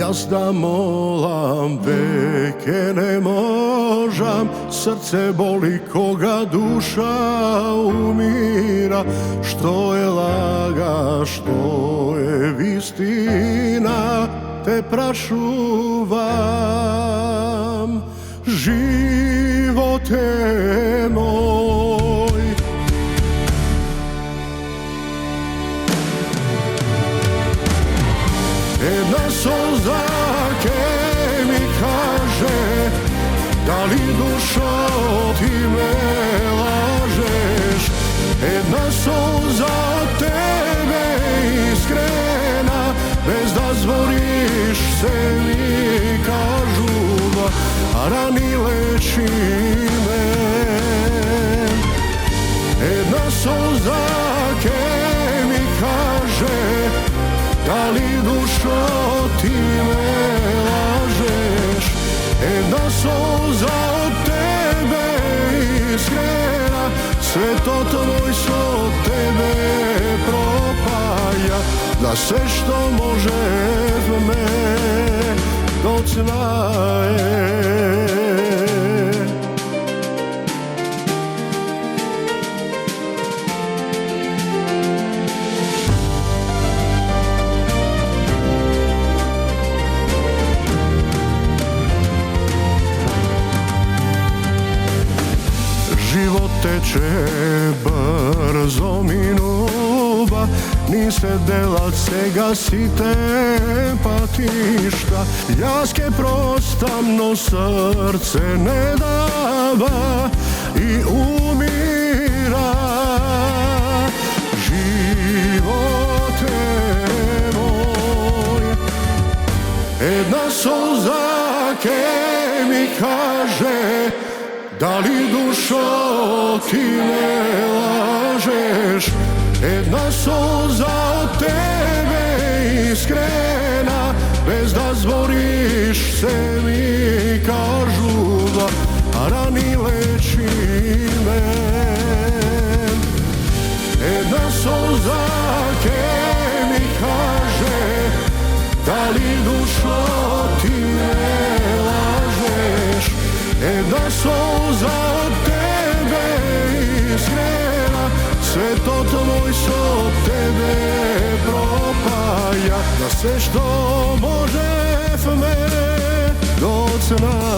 Jaz da molam, veke ne možam, srce boli koga duša umira. Što je laga, što je vistina, te prašuvam, živote moj. Jedna solza ke mi kaže, da li dušo ti me lažeš. Jedna solza od tebe iskrena, bez da zvoriš se mi kažu, a rani leči me. Jedna solza ke mi kaže, da li dušo ti me lažeš. Jedna solza od tebe iskrena, sve to tvoj se od tebe propaja. Da sve što može me docnaje. Život teče brzo minuba, ni se delat sega si te patišta. Jaske prostamno srce ne dava i umira. Živote moj, jedna solza ke mi kaže, da li dušo ti me lažeš. Jedna solza od tebe iskrena, bez da zvoriš se mi kažu, a rani leči me. Jedna solza ke mi kaže, da li dušo ti me lažeš. Jedna solza od tebe iskrena, sve to tvoj se od tebe propaja. Da sve što može me docna.